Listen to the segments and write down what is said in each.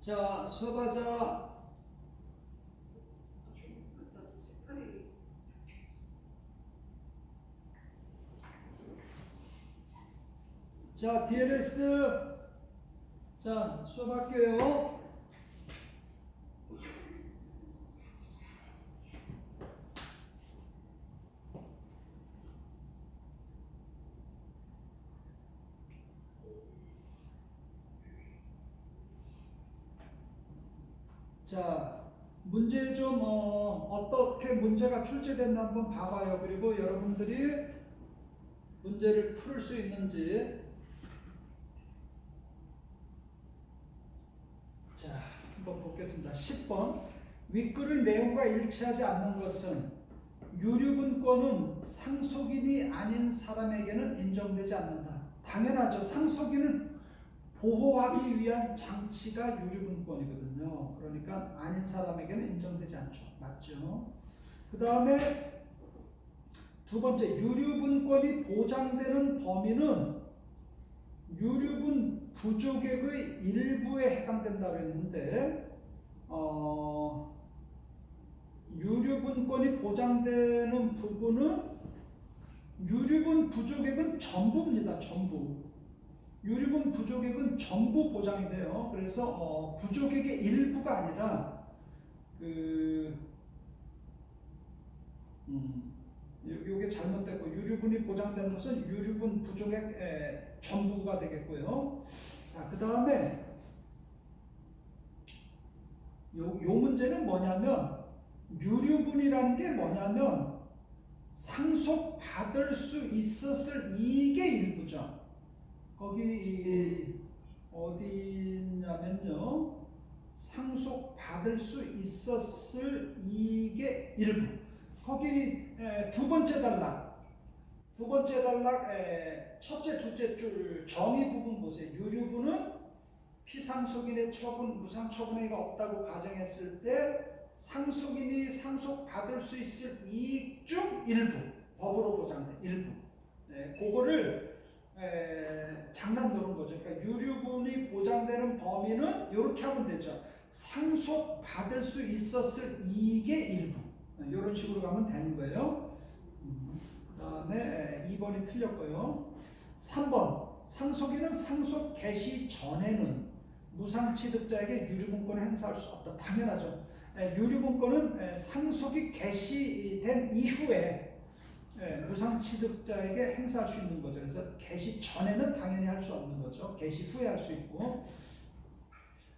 자, 수업하자. 자, DLS. 자, 수업할게요. 자, 문제 좀 어떻게 문제가 출제됐나 한번 봐봐요. 그리고 여러분들이 문제를 풀 수 있는지. 자, 한번 보겠습니다. 10번. 윗글의 내용과 일치하지 않는 것은 유류분권은 상속인이 아닌 사람에게는 인정되지 않는다. 당연하죠. 상속인을 보호하기 위한 장치가 유류분권이거든요. 그러니까 아닌 사람에게는 인정되지 않죠. 맞죠? 그 다음에 두 번째, 유류분권이 보장되는 범위는 유류분 부족액의 일부에 해당된다고 했는데 유류분권이 보장되는 부분은 유류분 부족액은 전부입니다. 전부. 유류분 부족액은 전부 보장이 돼요. 그래서 부족액의 일부가 아니라 요게 잘못됐고, 유류분이 보장되는 것은 유류분 부족액 전부가 되겠고요. 자, 그 다음에 요 문제는 뭐냐면, 유류분이라는 게 뭐냐면 상속받을 수 있었을 이익의 일부죠. 거기 어디냐면요, 상속받을 수 있었을 이익의 일부. 거기 두 번째 단락 첫째 둘째 줄 정의 부분 보세요. 유류분은 피상속인의 처분, 무상처분행위가 없다고 가정했을 때 상속인이 상속받을 수 있을 이익 중 일부, 법으로 보장된 일부. 그거를 장난 놓은 거죠. 그러니까 유류분이 보장되는 범위는 이렇게 하면 되죠. 상속받을 수 있었을 이익의 일부. 이런 식으로 가면 되는 거예요. 그 다음에 2번이 틀렸고요. 3번, 상속인은 상속 개시 전에는 무상취득자에게 유류분권을 행사할 수 없다. 당연하죠. 유류분권은 상속이 개시된 이후에 무상취득자에게 행사할 수 있는 거죠. 그래서 개시 전에는 당연히 할 수 없는 거죠. 개시 후에 할 수 있고.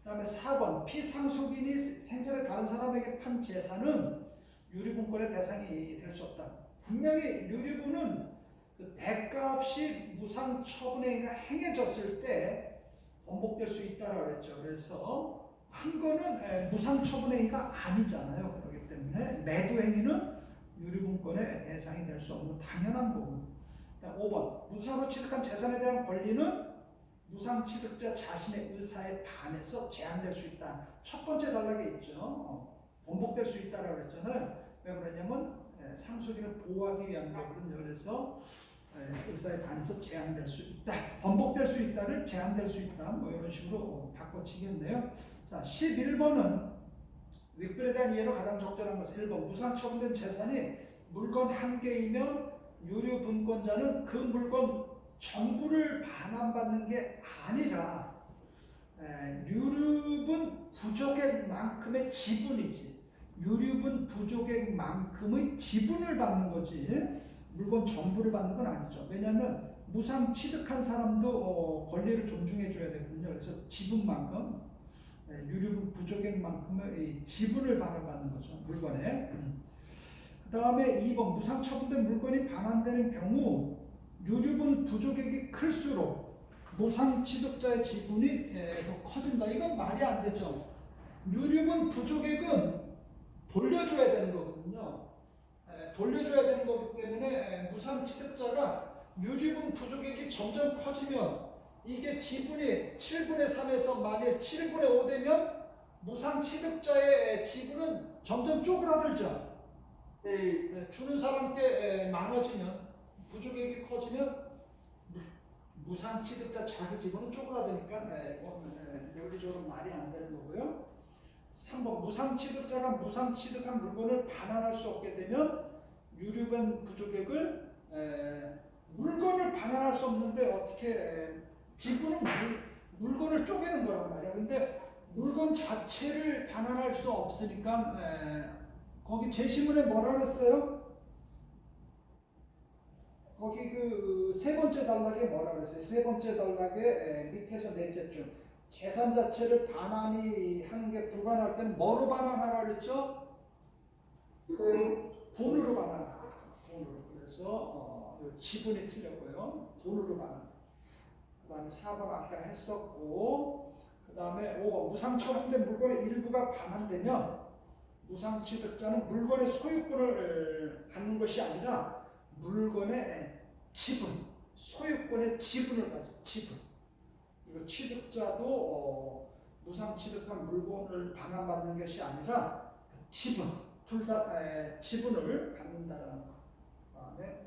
그 다음에 4번, 피상속인이 생전에 다른 사람에게 판 재산은 유류분권의 대상이 될 수 없다. 분명히 유류분은 그 대가 없이 무상처분행위가 행해졌을 때 번복될 수 있다라고 그랬죠. 그래서 한 거는 무상처분행위가 아니잖아요. 그렇기 때문에 매도행위는 유류분권의 대상이 될 수 없는 당연한 부분. 5번, 무상으로 취득한 재산에 대한 권리는 무상취득자 자신의 의사에 반해서 제한될 수 있다. 첫 번째 단락에 있죠. 번복될 수 있다라고 그랬잖아요. 왜 그러냐면 상속인을 보호하기 위한 거거든요. 그래서 의사에 반해서 제한될 수 있다. 번복될 수 있다를 제한될 수 있다. 뭐 이런 식으로 바꿔치겠네요. 자, 11번은 윗글에 대한 이해로 가장 적절한 것은 1번, 무상처분된 재산이 물건 한 개이면 유류분권자는 그 물건 전부를 반환받는 게 아니라 유류분 부족액만큼의 지분이지, 유류분 부족액만큼의 지분을 받는 거지 물건 전부를 받는 건 아니죠. 왜냐하면 무상 취득한 사람도 권리를 존중해 줘야 되거든요. 그래서 지분만큼, 유류분 부족액만큼의 지분을 반환받는 거죠, 물건에. 그 다음에 2번, 무상 처분된 물건이 반환되는 경우 유류분 부족액이 클수록 무상 취득자의 지분이 더 커진다. 이건 말이 안 되죠. 유류분 부족액은 돌려줘야 되는 거거든요. 돌려줘야 되는 거기 때문에 무상 취득자가 유류분 부족액이 점점 커지면 이게 지분이 7분의 3에서 만일 7분의 5 되면 무상 취득자의 지분은 점점 쪼그라들죠. 주는 사람께 많아지면, 부족액이 커지면 무상 취득자 자기 지분은 쪼그라드니까 여기저기 말이 안 되는 거고요. 되고요. 3번 무상취득자가 무상취득한 물건을 반환할 수 없게 되면 유류분 부족액을 물건을 반환할 수 없는데 어떻게 지분은 물건을 쪼개는 거란 말이야. 근데 물건 자체를 반환할 수 없으니까 거기 제시문에 뭐라 그랬어요? 거기 그 세 번째 단락에 뭐라 그랬어요? 세 번째 단락에 밑에서 넷째 줄 재산 자체를 반환이 하는 게 불가능할 때는 뭐로 반환하라 그랬죠? 돈으로 반환하라. 돈으로. 그래서 지분이 틀렸고요. 돈으로 반환. 그 다음에 4번 아까 했었고, 그 다음에 5번 무상처분된 물건의 일부가 반환되면 무상취득자는 물건의 소유권을 갖는 것이 아니라 물건의 지분, 소유권의 지분을 가져. 지분. 그리고 취득자도 무상취득한 물건을 반환받는 것이 아니라 지분, 둘 다 지분을 갖는다라는 것. 그다음에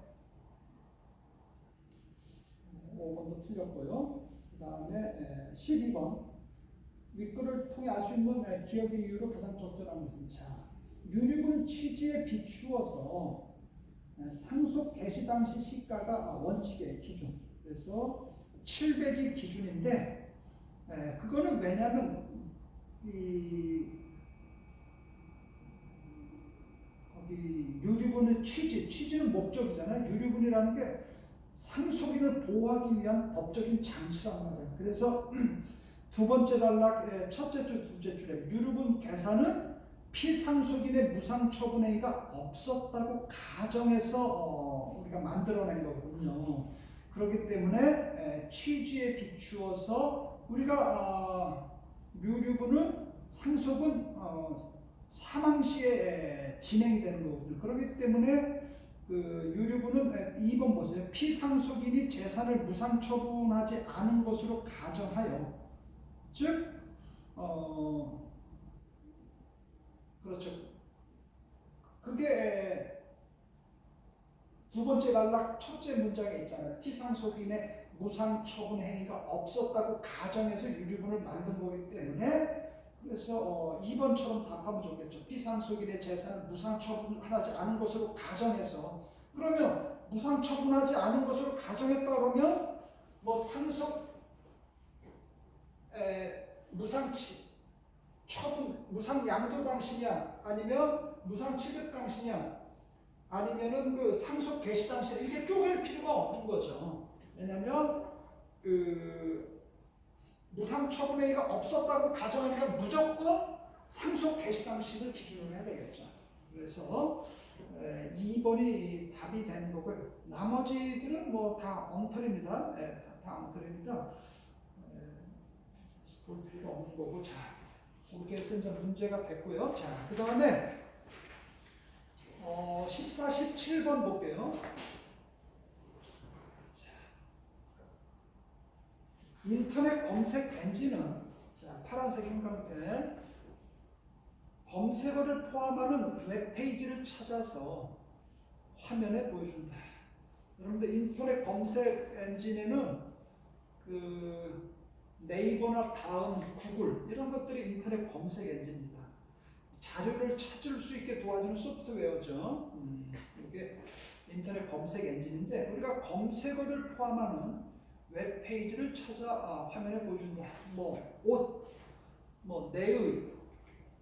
5번도 틀렸고요. 그다음에 12번 윗글을 통해 알 수 있는 기억의 이유로 가장 적절한 것은 자 유류분 취지에 비추어서 상속 개시 당시 시가가 원칙의 기준. 그래서 700이 기준인데 그거는 왜냐하면 거기 유류분의 취지는 목적이잖아요. 유류분이라는 게 상속인을 보호하기 위한 법적인 장치란 말이에요. 그래서 두 번째 단락 첫째 줄 둘째 줄에 유류분 계산은 피상속인의 무상처분행위가 없었다고 가정해서 우리가 만들어낸 거거든요. 그렇기 때문에 취지에 비추어서 우리가 유류분은 상속은 사망 시에 진행이 되는 거거든요. 그렇기 때문에 그 유류분은 2번 보세요. 피상속인이 재산을 무상처분하지 않은 것으로 가정하여 즉 그렇죠. 그게 두 번째 단락 첫째 문장에 있잖아요. 피상속인의 무상처분 행위가 없었다고 가정해서 유류분을 만든 거기 때문에 그래서 2번처럼 답하면 좋겠죠. 피상속인의 재산을 무상처분하지 않은 것으로 가정해서 그러면 무상처분하지 않은 것으로 가정했다 그러면 뭐 상속 무상양도 당시냐 아니면 무상취득 당시냐 아니면은 그 상속 개시 당시냐 이렇게 쪼갤 필요가 없는 거죠. 왜냐하면 그 무상처분행위가 없었다고 가정하니까 무조건 상속 개시 당시를 기준으로 해야 되겠죠. 그래서 2번이 답이 되는 거고요. 나머지들은 뭐 다 엉터리입니다. 다 엉터리입니다. 볼 필요가 없는 거고, 자, 그렇게 해서 이제 문제가 됐고요. 자, 그 다음에 14, 17번 볼게요. 자, 인터넷 검색 엔진은 자, 파란색 형광펜 검색어를 포함하는 웹페이지를 찾아서 화면에 보여준다. 여러분들 인터넷 검색 엔진에는 그 네이버나 다음, 구글 이런 것들이 인터넷 검색 엔진입니다. 자료를 찾을 수 있게 도와주는 소프트웨어죠. 이게 인터넷 검색 엔진인데 우리가 검색어를 포함하는 웹페이지를 찾아 화면에 보여준다. 뭐 옷, 뭐 내의,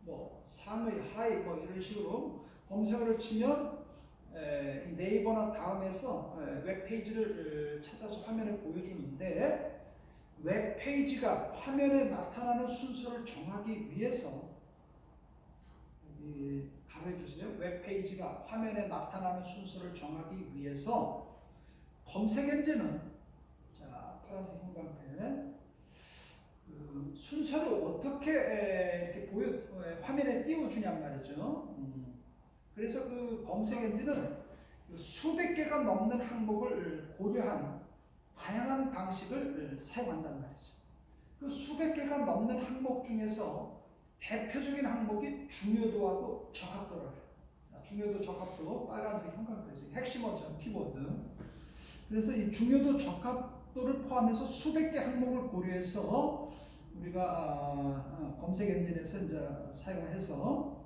뭐 상의, 하의 뭐 이런 식으로 검색어를 치면 네이버나 다음에서 웹페이지를 찾아서 화면에 보여주는데 웹페이지가 화면에 나타나는 순서를 정하기 위해서 가려주세요. 웹페이지가 화면에 나타나는 순서를 정하기 위해서 검색 엔진은 자 파란색 형광펜 그 순서를 어떻게 이렇게 화면에 띄워주냔 말이죠. 그래서 그 검색 엔진은 수백 개가 넘는 항목을 고려한 다양한 방식을 사용한단 말이죠. 그 수백 개가 넘는 항목 중에서 대표적인 항목이 중요도하고 적합도를 중요도, 적합도, 빨간색 형광펜에서 핵심어죠, 키워드. 그래서 이 중요도, 적합도를 포함해서 수백 개 항목을 고려해서 우리가 검색 엔진에서 이제 사용해서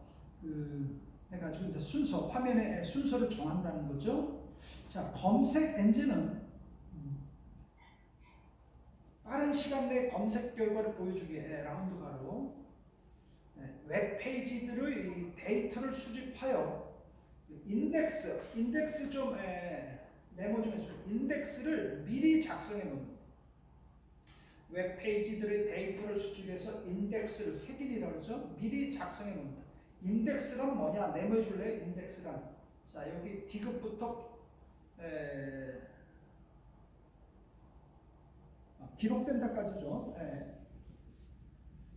해가지고 이제 순서 화면의 순서를 정한다는 거죠. 자, 검색 엔진은 빠른 시간 내에 검색 결과를 보여주기 위해 라운드 가로 웹 페이지들의 데이터를 수집하여 인덱스 좀 메모 좀 해주세요. 인덱스를 미리 작성해 놓는 웹 페이지들의 데이터를 수집해서 인덱스를 색인이라고 그러죠. 미리 작성해 놓는다. 인덱스란 뭐냐? 메모해 줄래요? 인덱스란. 자, 여기 디귿부터 기록된다까지죠.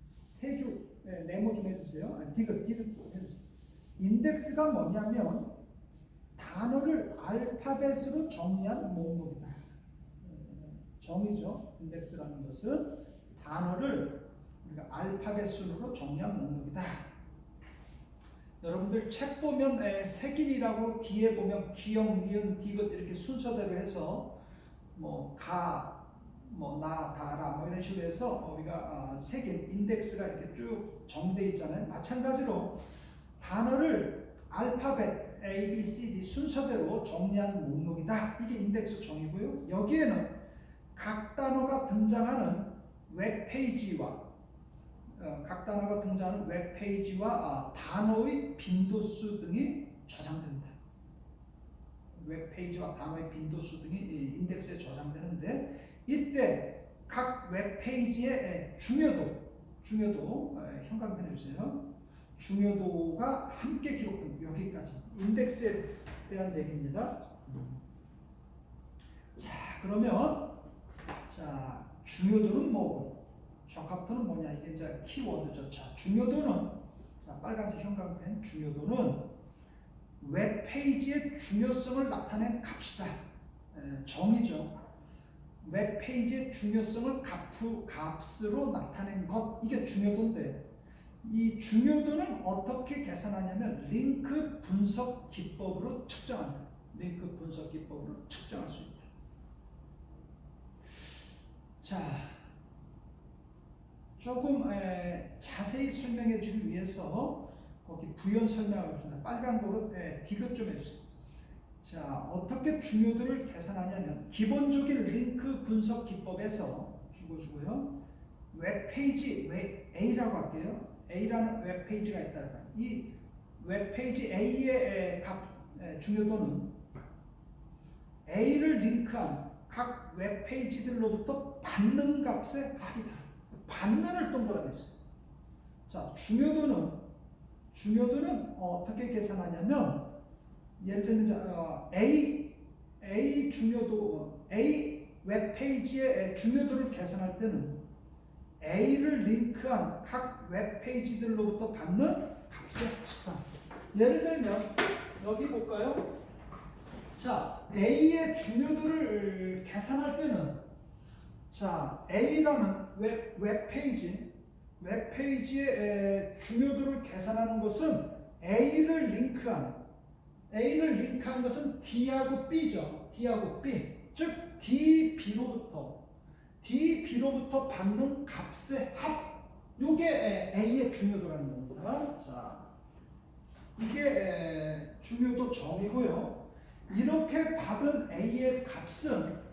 세 줄 메모 좀 해주세요. 디귿 해주세요. 인덱스가 뭐냐면 단어를 알파벳으로 정리한 목록이다. 정의죠. 인덱스라는 것은 단어를 우리가 알파벳 순으로 정리한 목록이다. 여러분들 책 보면 색인이라고 뒤에 보면 기역, 니은, 디귿 이렇게 순서대로 해서 나, 다라 이런 식으로 해서 우리가 색인, 인덱스가 이렇게 쭉 정되어 있잖아요. 마찬가지로 단어를 알파벳 A, B, C, D 순서대로 정리한 목록이다. 이게 인덱스 정의고요. 여기에는 각 단어가 등장하는 웹페이지와 단어의 빈도수 등이 저장된다. 웹페이지와 단어의 빈도수 등이 인덱스에 저장되는데 이때 각 웹페이지의 중요도 형광펜 해주세요. 중요도가 함께 기록됩니다. 여기까지 인덱스에 대한 얘기입니다. 자, 그러면 중요도는 뭐고 적합도는 뭐냐? 이게 이제 키워드죠. 자, 중요도는 빨간색 형광펜 중요도는 웹페이지의 중요성을 나타낸 값이다. 정의죠. 웹페이지의 중요성을 값으로 나타낸 것, 이게 중요도인데 이 중요도는 어떻게 계산하냐면 링크 분석 기법으로 측정한다. 링크 분석 기법으로 측정할 수 있다. 자, 조금 자세히 설명해 주기 위해서 거기 부연 설명하겠습니다. 빨간 거로 디귿 좀 해주세요. 자, 어떻게 중요도를 계산하냐면 기본적인 링크 분석 기법에서 주고요. 웹페이지 A라고 할게요. A라는 웹페이지가 있다. 이 웹페이지 A의 중요도는 A를 링크한 각 웹페이지들로부터 받는 값의 합이다. 받는을 동그라미 했어요. 자, 중요도는 어떻게 계산하냐면 예를 들면 A 중요도 A 웹페이지의 중요도를 계산할 때는 A를 링크한 각 웹페이지들로부터 받는 값의 합이다. 예를 들면 여기 볼까요? 자, A의 중요도를 계산할 때는 자, A라는 웹페이지의 중요도를 계산하는 것은 A를 링크한 것은 D하고 B죠. D하고 B. 즉 DB로부터 받는 값의 합. 요게 A의 중요도라는 겁니다. 자, 이게 중요도 정의고요. 이렇게 받은 A의 값은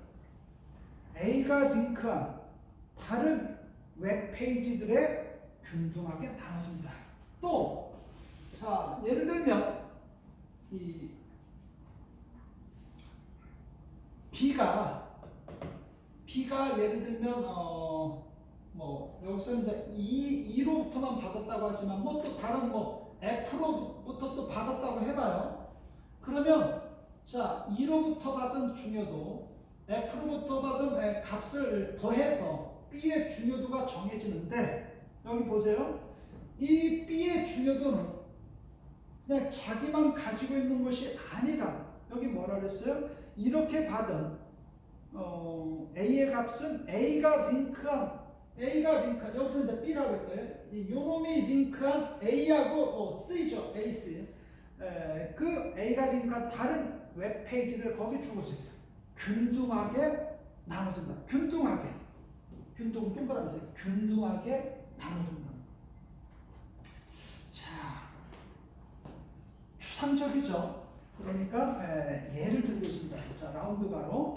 A가 링크한 다른 웹페이지들에 균등하게 나눠진다. 또, 자, 예를 들면 이 B가 예를 들면 여기서 이제 2로부터만 받았다고 하지만 또 다른 F로부터 또 받았다고 해봐요. 그러면 자, 2로부터 받은 중요도 F로부터 받은 값을 더해서 B의 중요도가 정해지는데 여기 보세요. 이 B의 중요도는 그냥 자기만 가지고 있는 것이 아니라 여기 뭐라 그랬어요? 이렇게 받은 A의 값은 A가 링크한 여기서 이제 B라고 했고요. 요놈이 링크한 A하고 C죠. AC. 그 A가 링크한 다른 웹페이지를 거기 주고서 균등하게 나눠진다. 균등하게. 균등 동그라미에서 균등하게 나눠준다는 거. 자, 추상적이죠. 그러니까 예를 들고 있습니다. 자, 라운드 가로.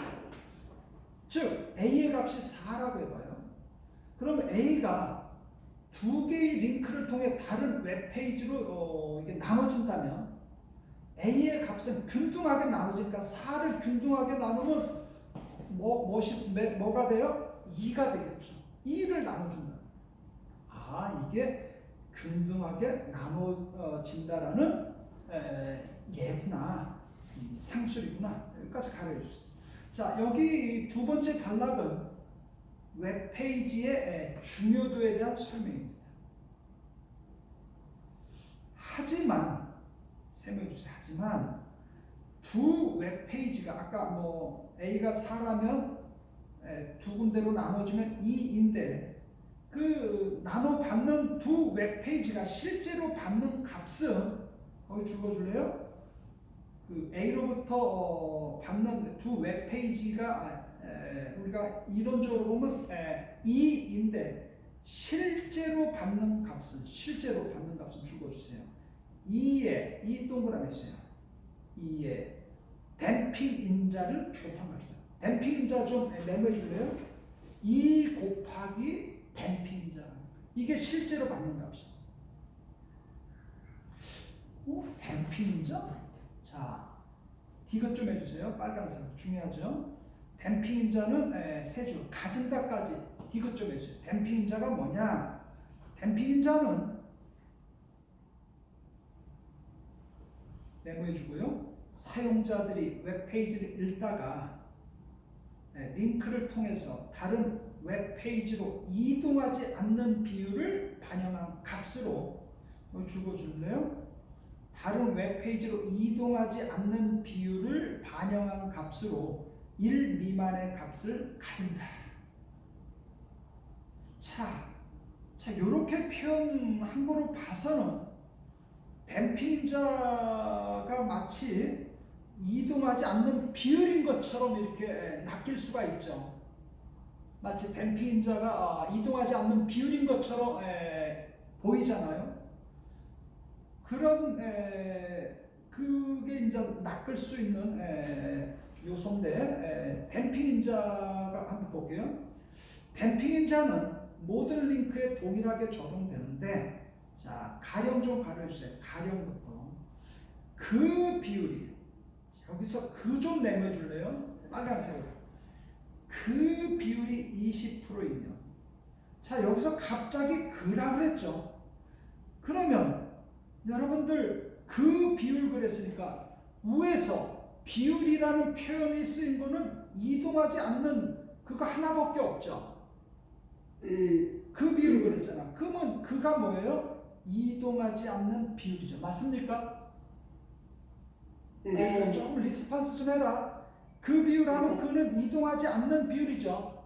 즉 A의 값이 4라고 해봐요. 그러면 A가 두 개의 링크를 통해 다른 웹페이지로 이게 나눠진다면 A의 값은 균등하게 나눠지니까 4를 균등하게 나누면 뭐가 돼요? 2가 되겠죠. 2를 나눠준다. 아, 이게 균등하게 나눠진다라는 예구나. 상술이구나. 여기까지 가려주세요. 자, 여기 두 번째 단락은 웹페이지의 중요도에 대한 설명입니다. 하지만 설명해 주세요. 하지만 두 웹페이지가 아까 뭐 A가 4라면 두 군데로 나눠지면 2인데 그 나눠받는 두 웹페이지가 실제로 받는 값은 거기 줄거줄래요? 그 A로부터 받는 두 웹페이지가 우리가 이론적으로 보면 2인데 실제로 받는 값은 줄거주세요. 2에 2 동그라미 있어요. 2에 댐핑 인자를 곱한 값이다. 댐핑 인자 좀 메모해 줄래요? 2 곱하기 댐핑 인자. 이게 실제로 받는 값이에요. 댐핑 인자? 자, 디귿 좀 해주세요. 빨간색 중요하죠. 댐핑 인자는 세 줄, 가진다까지 디귿 좀 해주세요. 댐핑 인자가 뭐냐? 댐핑 인자는 메모해주고요. 사용자들이 웹페이지를 읽다가 링크를 통해서 다른 웹페이지로 이동하지 않는 비율을 반영한 값으로 줄거줄래요? 다른 웹페이지로 이동하지 않는 비율을 반영한 값으로 1 미만의 값을 가진다. 자, 이렇게 표현한 거로 봐서는 댐핑 인자가 마치 이동하지 않는 비율인 것처럼 이렇게 낚일 수가 있죠. 마치 댐핑 인자가 이동하지 않는 비율인 것처럼 보이잖아요. 그런 그게 이제 낚을 수 있는 요소인데 댐핑 인자가 한번 볼게요. 댐핑 인자는 모든 링크에 동일하게 적용되는데 자, 가령 좀 가려주세요. 가령부터 그 비율이 여기서 그 좀 내려줄래요? 빨간색으로 그 비율이 20%이면 자, 여기서 갑자기 그라고 했죠. 그러면 여러분들 그 비율 그랬으니까 위에서 비율이라는 표현이 쓰인 거는 이동하지 않는 그거 하나밖에 없죠. 그 비율을 그랬잖아. 그러면 그가 뭐예요? 이동하지 않는 비율이죠. 맞습니까? 조금 리스폰스 좀 해라. 그 비율하면 그는 이동하지 않는 비율이죠.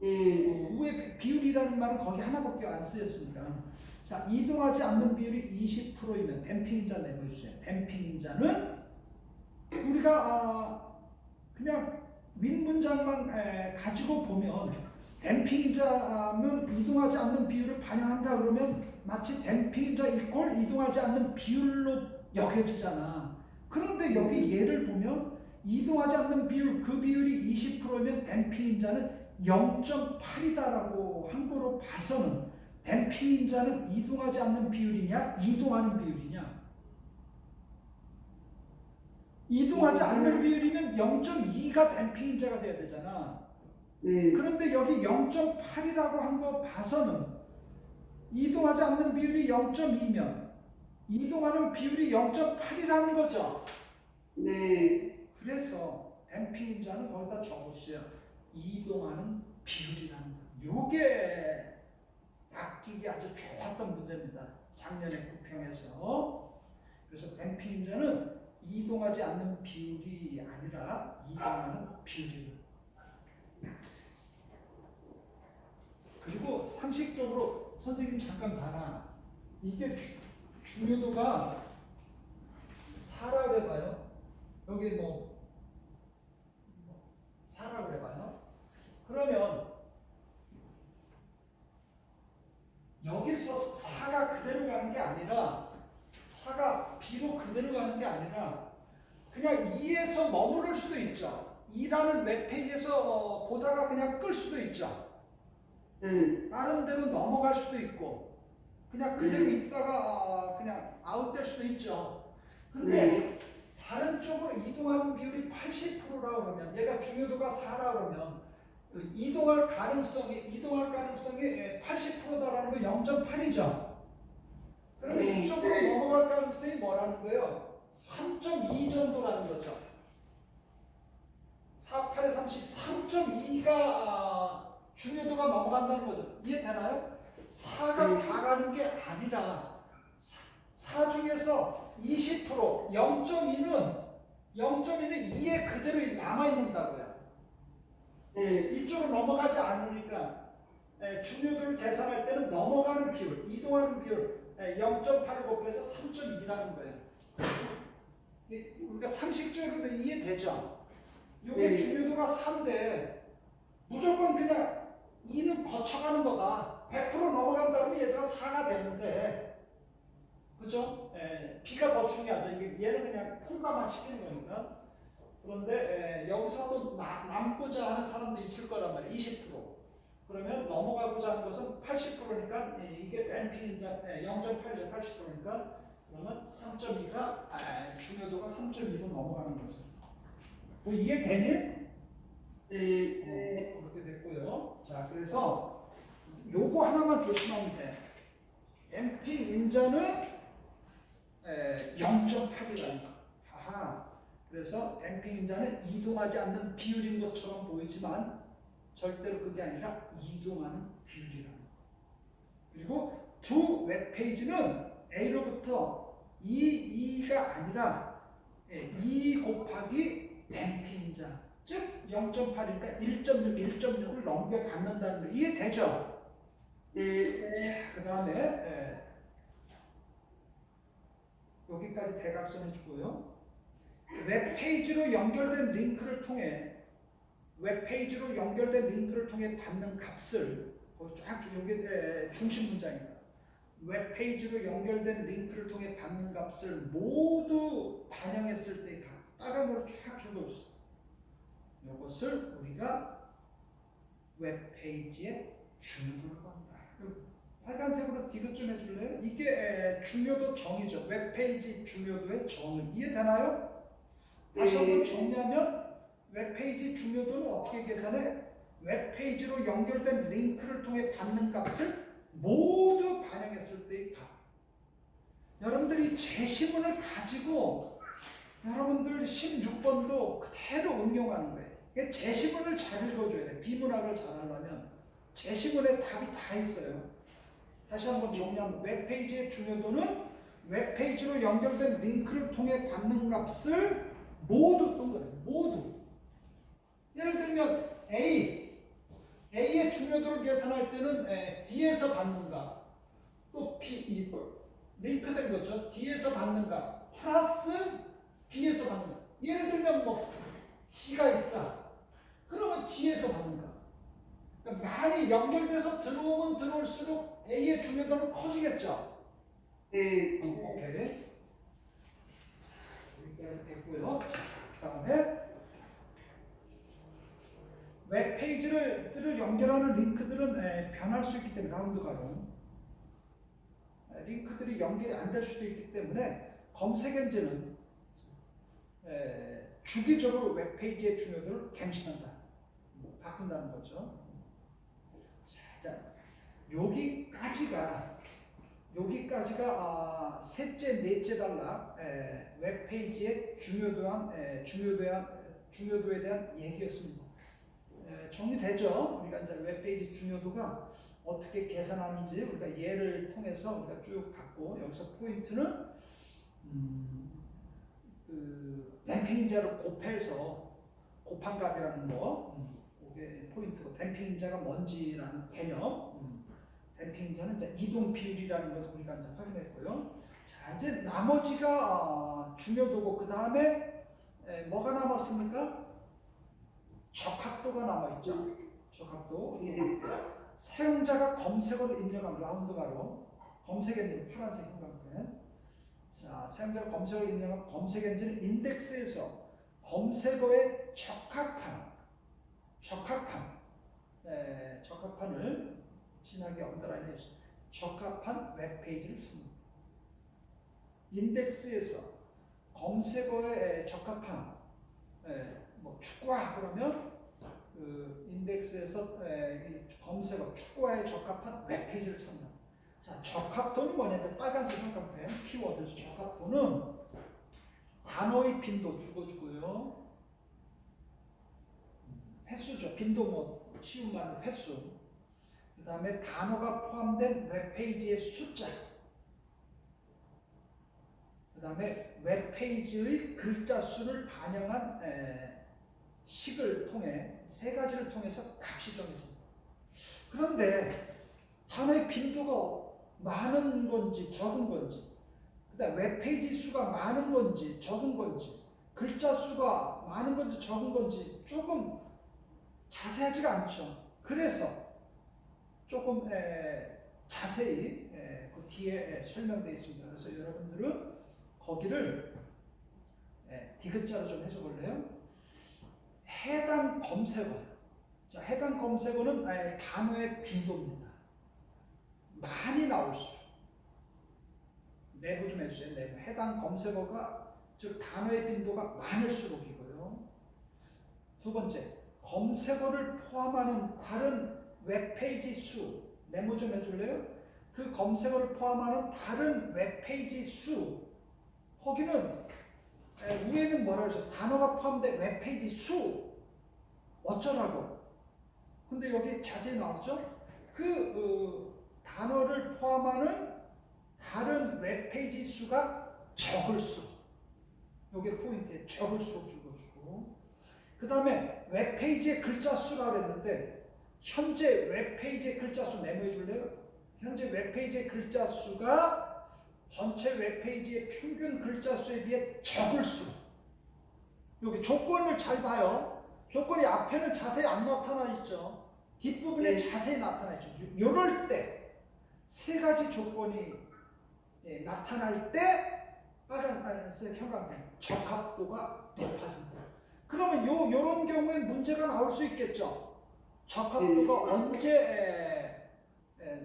위에 비율이라는 말은 거기 하나밖에 안 쓰였으니까. 자, 이동하지 않는 비율이 20%이면 댐핑 인자 내보여주세요. 댐핑 인자는 우리가 그냥 윗문장만 가지고 보면 댐핑 인자면 이동하지 않는 비율을 반영한다 그러면 마치 댐핑 인자 이퀄 이동하지 않는 비율로 여겨지잖아. 그런데 여기 예를 보면 이동하지 않는 비율, 그 비율이 20%면 댐핑 인자는 0.8이다라고 한 거로 봐서는 댐핑 인자는 이동하지 않는 비율이냐, 이동하는 비율이냐? 이동하지 않는 비율이면 0.2가 댐핑 인자가 돼야 되잖아. 그런데 여기 0.8이라고 한 거 봐서는 이동하지 않는 비율이 0.2면 이동하는 비율이 0.8이라는 거죠. 네. 그래서 댐핑 인자는 거기다 적었어요. 이동하는 비율이라는 거. 요게 낚이기 아주 좋았던 문제입니다. 작년에 국평에서. 그래서 댐핑 인자는 이동하지 않는 비율이 아니라 이동하는 비율이에요. 그리고 상식적으로 선생님 잠깐 봐라. 이게 중요도가 4라고 해봐요. 여기 뭐 4라고 해봐요. 그러면 여기서 4가 그대로 가는 게 아니라 4가 B로 그대로 가는 게 아니라 그냥 2에서 머무를 수도 있죠. 2라는 웹페이지에서 보다가 그냥 끌 수도 있죠. 다른 데로 넘어갈 수도 있고 그냥 그대로 있다가 그냥 아웃될 수도 있죠. 근데 다른 쪽으로 이동하는 비율이 80%라고 그러면 얘가 중요도가 4라고 그러면 이동할 가능성이 80%다라는 거 0.8이죠. 그러면 이쪽으로 넘어갈 가능성이 뭐라는 거예요? 3.2 정도라는 거죠. 4, 8에 30, 3.2가 중요도가 넘어간다는 거죠. 이해되나요? 4가 다 가는 게 아니라 4 중에서 20%, 0.2는 2에 그대로 남아있는다고요. 이쪽으로 넘어가지 않으니까 중요도를 계산할 때는 넘어가는 비율, 이동하는 비율 0.8을 곱해서 3.2라는 거예요. 우리가 상식적으로 이해되죠? 이게 중요도가 4인데 무조건 그냥 2는 거쳐가는 거다. 100% 넘어간다 그러면 얘가 4가 되는데, 그죠? B가 더 중요하죠. 얘는 그냥 통과만 시키는 거니까. 그런데 여기서 또 남고자 하는 사람도 있을 거란 말이에요. 20%. 그러면 넘어가고자 하는 것은 80%니까 이게 댐핑인자 0.8이죠. 80%니까 그러면 3.2가 중요도가 3.2로 넘어가는 거죠. 뭐 이해되니? 그렇게 됐고요. 자, 그래서 요거 하나만 조심하면 돼. 댐핑 인자는 0.8이라는 거. 하하. 그래서 댐핑 인자는 이동하지 않는 비율인 것처럼 보이지만 절대로 그게 아니라 이동하는 비율이라는 거. 그리고 두 웹페이지는 A로부터 2가 아니라 2 곱하기 댐핑 인자, 즉 0.8이니까 1.6을 넘겨받는다는 거 이해되죠? 그 다음에 여기까지 대각선 해주고요. 웹페이지로 연결된 링크를 통해 받는 값을 쫙 이게 중심 문장입니다. 웹페이지로 연결된 링크를 통해 받는 값을 모두 반영했을 때 값, 빨간으로 쫙 적어줬어. 이것을 우리가 웹페이지의 중요도라고 한다. 빨간색으로 디귿 좀 해줄래요? 이게 중요도 정의죠. 웹페이지 중요도의 정의. 이해되나요? 다시 한번 정리하면 웹페이지 중요도는 어떻게 계산해? 웹페이지로 연결된 링크를 통해 받는 값을 모두 반영했을 때의 값. 여러분들이 제시문을 가지고 여러분들 16번도 그대로 응용하는 거예요. 제시문을 잘 읽어줘야 돼. 비문학을 잘 하려면 제시문에 답이 다 있어요. 다시 한번 정리하면 웹페이지의 중요도는 웹페이지로 연결된 링크를 통해 받는 값을 모두 동그라미 모두. 예를 들면 A의 중요도를 계산할 때는 D에서 받는 값, 또 B, 링크된 거죠. D에서 받는 값 플러스 B에서 받는 값. 예를 들면 뭐 G가 있다. 그러면 G에서 받는 값. 그러니까 많이 연결돼서 들어오면 들어올수록 A의 중요도는 커지겠죠. 오케이. 여기까지 됐고요. 자, 그다음에 웹페이지를 연결하는 링크들은 변할 수 있기 때문에 라운드 가로 링크들이 연결이 안 될 수도 있기 때문에 검색 엔진은 주기적으로 웹페이지의 중요도를 갱신한다. 바꾼다는 거죠. 자, 여기까지가 셋째, 넷째 단락 웹페이지의 중요도에 대한 얘기였습니다. 정리되죠? 우리가 이제 웹페이지 중요도가 어떻게 계산하는지 우리가 예를 통해서 우리가 쭉 봤고, 여기서 포인트는 그 댐핑 인자를 곱해서 곱한 값이라는 거, 그게 포인트고, 댐핑 인자가 뭔지라는 개념, 댐핑 인자는 이제 이동 비율이라는 것을 우리가 이제 확인했고요. 자, 이제 나머지가 중요도고, 그 다음에 뭐가 남았습니까? 적합도가 남아있죠. 적합도. 사용자가 검색어를 입력한 라운드바로 검색 엔진 파란색 형광펜. 자, 사용자가 검색어를 입력한 검색 엔진은 인덱스에서 검색어에 적합한을 진하게 언더라인해서 적합한 웹페이지를 찾는. 인덱스에서 검색어에 적합한 뭐 축구화 그러면 그 인덱스에서 검색어 축구화에 적합한 웹페이지를 찾는. 자, 적합도는 뭐냐? 빨간색 형광펜 키워드 적합도는 단어의 빈도 줄여주고요. 횟수죠. 빈도 뭐 쉬운 말로 횟수. 그 다음에 단어가 포함된 웹페이지의 숫자. 그 다음에 웹페이지의 글자 수를 반영한 식을 통해 세 가지를 통해서 값이 정해집니다. 그런데 단어의 빈도가 많은 건지 적은 건지, 그다음 웹페이지 수가 많은 건지 적은 건지, 글자 수가 많은 건지 적은 건지 조금 자세하지가 않죠. 그래서 조금 자세히 그 뒤에 설명되어 있습니다. 그래서 여러분들은 거기를 디귿자로 좀 해줘볼래요? 해당 검색어. 자, 해당 검색어는 단어의 빈도입니다. 많이 나올수록. 내부 좀 해주세요. 내부. 해당 검색어가 즉 단어의 빈도가 많을수록이고요. 두 번째, 검색어를 포함하는 다른 웹페이지 수. 메모 좀 해줄래요? 그 검색어를 포함하는 다른 웹페이지 수. 거기는 위에는 뭐라 그러죠? 단어가 포함된 웹페이지 수. 어쩌라고? 근데 여기 자세히 나왔죠? 단어를 포함하는 다른 웹페이지 수가 적을수록. 여기 포인트에 적을수록 줄여주고. 그 다음에 웹페이지의 글자 수라고 했는데 현재 웹페이지의 글자 수 메모해 줄래요? 현재 웹페이지의 글자 수가 전체 웹페이지의 평균 글자 수에 비해 적을수록. 여기 조건을 잘 봐요. 조건이 앞에는 자세히 안 나타나 있죠. 뒷부분에 자세히 나타나 있죠. 이럴 때 세 가지 조건이 나타날 때 빨간색 형광펜 적합도가 높아진다. 그러면 요런 경우에 문제가 나올 수 있겠죠. 적합도가 언제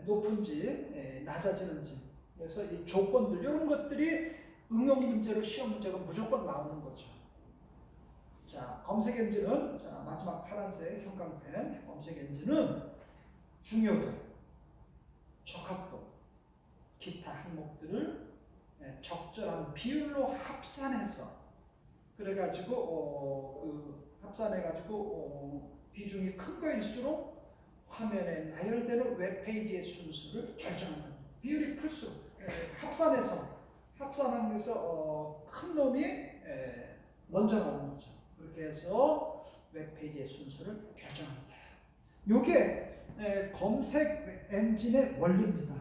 높은지 낮아지는지. 그래서 이 조건들 이런 것들이 응용 문제로 시험 문제가 무조건 나오는 거죠. 자, 검색 엔진은 자, 마지막 파란색 형광펜 검색 엔진은 중요도, 적합도, 기타 항목들을 적절한 비율로 합산해서 그래가지고 합산해가지고 비중이 큰 거일수록 화면에 나열되는 웹페이지의 순수를 결정한다. 비율이 클수록 합산하면서 큰 놈이 먼저 나오는 거죠. 그렇게 해서 웹페이지의 순서를 결정한다. 요게 검색 엔진의 원리입니다.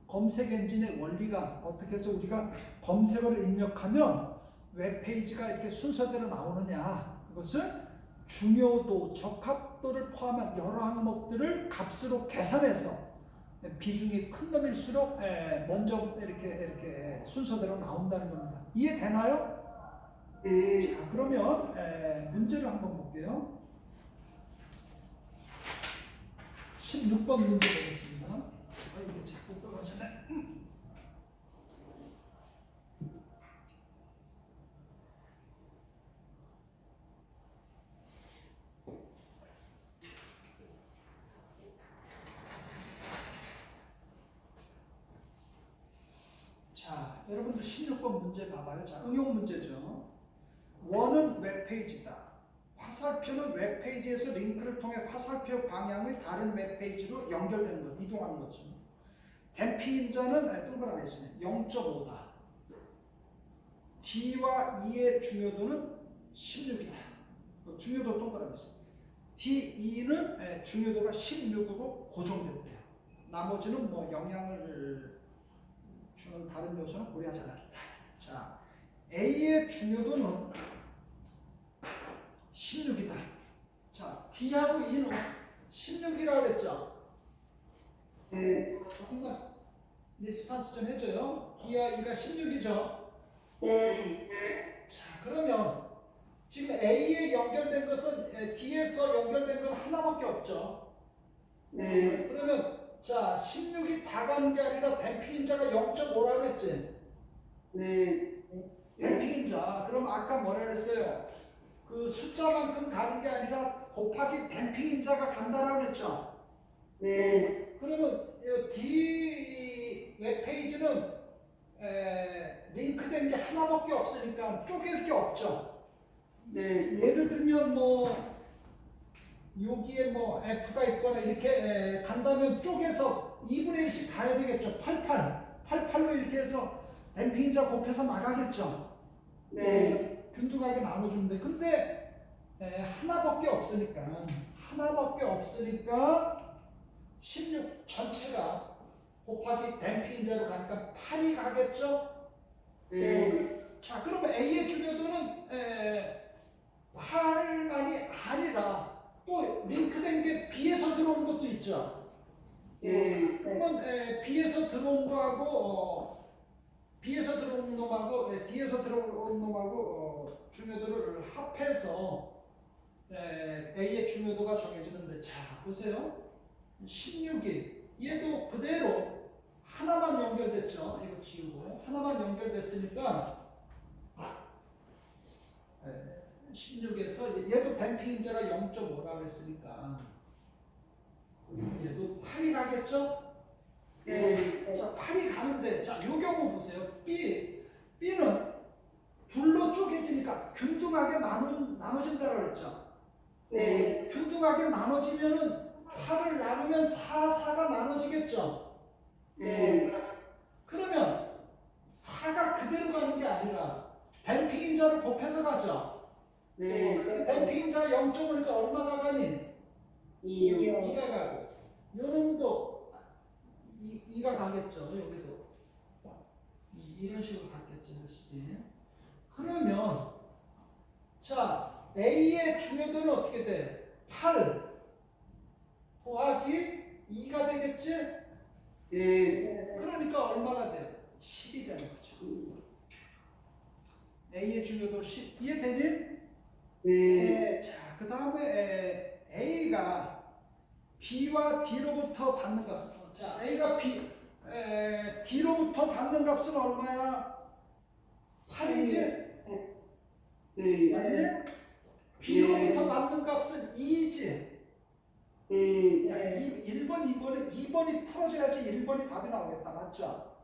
검색 엔진의 원리가 어떻게 해서 우리가 검색어를 입력하면 웹페이지가 이렇게 순서대로 나오느냐. 그것은 중요도, 적합도를 포함한 여러 항목들을 값으로 계산해서 비중이 큰 놈일수록 먼저 이렇게 순서대로 나온다는 겁니다. 이해되나요? 자, 그러면 문제를 한번 볼게요. 16번 문제 보겠습니다. 이게 자꾸 떨어지네. 자, 여러분들 16번 문제 봐봐요. 자, 응용 문제죠. 원은 웹페이지다. 화살표는 웹페이지에서 링크를 통해 화살표 방향의 다른 웹페이지로 연결되는 것, 이동하는 거죠. 대피인자는 동그라미 있으면 0.5다. D와 E의 중요도는 16이다. 중요도 동그라미 있어요. D, E는 중요도가 16으로 고정됐대요. 나머지는 뭐 영향을 주는 다른 요소는 고려하지 않았다. 자, A의 중요도는 16이다. 자, D하고 E는 16이라고 그랬죠. 네. 조금만 리스폰스 좀 해줘요. D와 E가 16이죠. 네. 자, 그러면 지금 A에 연결된 것은 D에서 연결된 건 하나밖에 없죠. 네. 그러면 자, 16이 다 가는 게 아니라 댐핑인자가 0.5라고 했지. 네. 댐핑인자. 그럼 아까 뭐라 그랬어요? 그 숫자만큼 가는 게 아니라 곱하기 댐핑인자가 간다라고 했죠. 네. 그러면 이 D 웹페이지는 링크된 게 하나밖에 없으니까 쪼갤 게 없죠. 네. 예를 들면 뭐 여기에 뭐 F가 있거나 이렇게 간다면 쪼개서 2분의 1씩 가야 되겠죠. 88로 이렇게 해서 댐핑인자 곱해서 나가겠죠. 네. 균등하게 나눠주면 돼. 근데 하나밖에 없으니까 16 전체가 곱하기 댐핑인자로 가니까 8이 가겠죠. 네. 자, 그러면 A의 중요도는 8만이 아니라 또 링크된 게 B에서 들어온 것도 있죠. 네. 그러면 B에서 들어온 거하고 B에서 들어온 놈하고 D에서 들어온 놈하고 중요도를 합해서 A의 중요도가 정해지는데, 자 보세요. 16이 얘도 그대로 하나만 연결됐죠. 이거 지우고 하나만 연결됐으니까 16에서 얘도 댐핑인자가 0.5라고 했으니까 얘도 8이 가겠죠? 네. 자, 8이 가는데, 자, 요 경우 보세요. B는 둘로 쪼개지니까 균등하게 나눠진다고 그랬죠? 네. 균등하게 나눠지면은 8을 나누면 4가 나눠지겠죠? 네. 그러면 4가 그대로 가는 게 아니라 댐핑인자를 곱해서 가죠? 네. 댐핑인자 0.5니까 얼마가 가니? 2요. 2가 가고, 요 놈도 2가 가겠죠. 여기도 이런 식으로 갔겠죠. 그러면 자, A의 중요도는 어떻게 돼? 8 더하기 2가 되겠지? 네. 그러니까 얼마가 돼요? 10이 되는 거죠. A의 중요도 10. 이해되니? 네. 자, 그 다음에 A가 B와 D로부터 받는 값은, 자, A가 D로부터 받는 값은 얼마야? 8이지? 네. 맞니? B로부터 받는 값은 2지? 네. 야, 1번, 2번이 풀어줘야지 1번이 답이 나오겠다. 맞죠?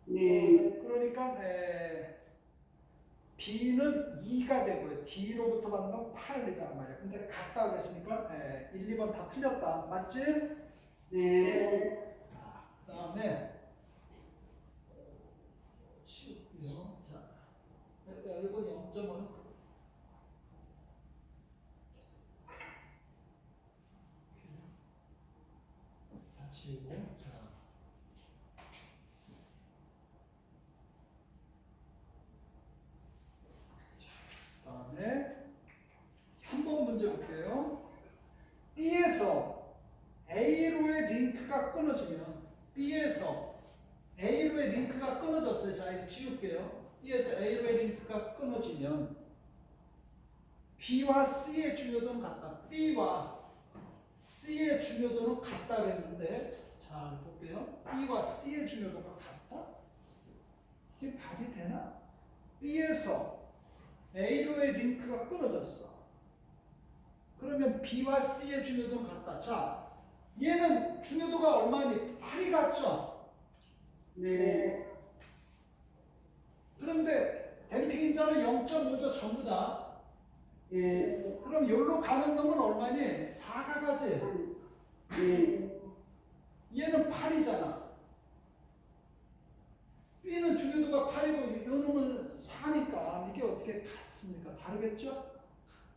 네. 그러니까 B는 2가 되고요. D로부터 받는 건 8이란 말이야. 근데 같다고 했으니까 1, 2번 다 틀렸다. 맞지? 네. 자, 그 다음에 치우고요. 자, 이건 0.5는 다 치우고, 자. 다음에 3번 문제 볼게요. B에서 A로의 링크가 끊어지면, B에서 A로의 링크가 끊어졌어요. 자, 이거 지울게요. B에서 A로의 링크가 끊어지면 B와 C의 중요도는 같다. B와 C의 중요도는 같다 그랬는데, 자, 볼게요. B와 C의 중요도가 같다? 이게 말이 되나? B에서 A로의 링크가 끊어졌어. 그러면 B와 C의 중요도는 같다. 자, 얘는 중요도가 얼마니? 8이 같죠? 네. 그런데 댐핑인자는 0.5죠, 전부 다. 네. 그럼 여기로 가는 놈은 얼마니? 4가 가지. 네. 얘는 8이잖아. B는 중요도가 8이고 요 놈은 4니까 이게 어떻게 같습니까? 다르겠죠?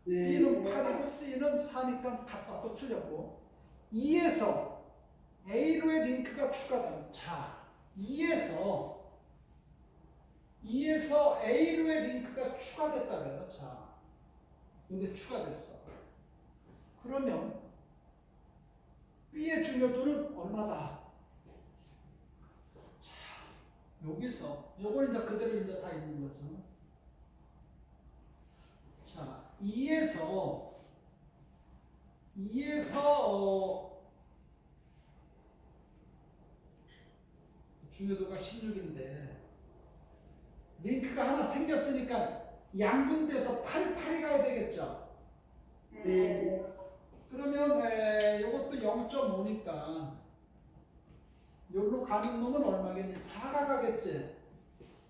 네. B는 8이고 C는 4니까 같다. 또 틀렸고. 2에서 A로의 링크가 추가된. 자, 2에서 A로의 링크가 추가됐다고요. 자, 이게 추가됐어. 그러면 B의 중요도는 얼마다? 여기서 요건 이제 그대로 이제 다 있는 거죠. 자, 2에서 중요도가 16인데 링크가 하나 생겼으니까 양분돼서 8이 가야 되겠죠. 네. 그러면 이것도 0.5니까 여기로 가는 놈은 얼마겠니? 4가 가겠지.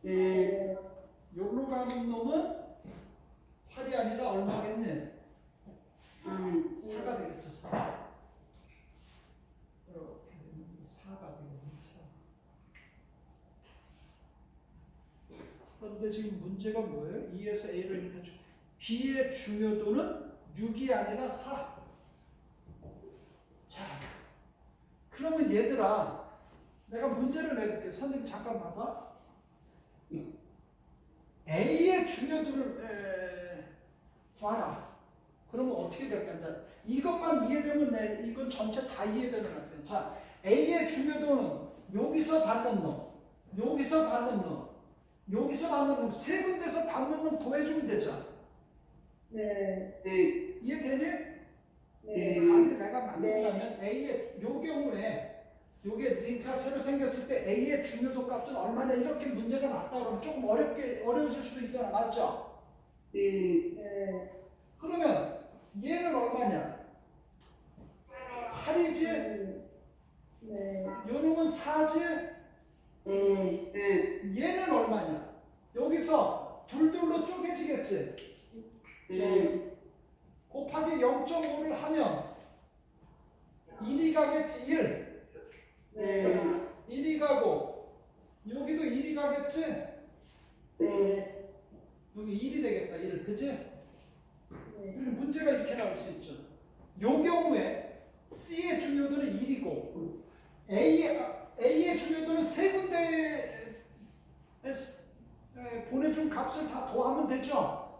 네. 여기로 가는 놈은 8이 아니라 얼마겠니? 4가 되겠죠. 4. 이렇게 되면 4가 되겠네. 4. 그런데 지금 문제가 뭐예요? 2에서 A를 이렇게 B의 중요도는 6이 아니라 4. 자, 그러면 얘들아, 내가 문제를 내볼게. 선생님 잠깐 봐봐. A의 중요도를 구하라. 그러면 어떻게 될까? 자, 이것만 이해되면 이건 전체 다 이해되는 학생. 자, A의 중요도는 여기서 받는 놈, 여기서 받는 놈, 여기서 받는 놈, 세 군데서 받는 놈 더해주면 되죠. 네. 이해되니? 네. 아니 내가 만든다면 A의 요 경우에 요게 링크가 새로 생겼을 때 A의 중요도 값은 얼마냐 이렇게 문제가 났다 그러면 조금 어려워질 수도 있잖아. 맞죠? 네. 그러면 얘는 얼마냐? 8이지? 네. 요 놈은 4지? 네. 얘는 얼마냐? 여기서 둘둘로 쪼개지겠지? 네. 곱하기 0.5를 하면 1이 가겠지? 1. 네. 1이 가고 여기도 1이 가겠지? 네. 여기 1이 되겠다. 1. 그치? 네. 그럼 문제가 이렇게 나올 수 있죠. 요 경우에 C의 중요도는 1이고 A의 중요도는 세 군데에 보내준 값을 다 더하면 되죠.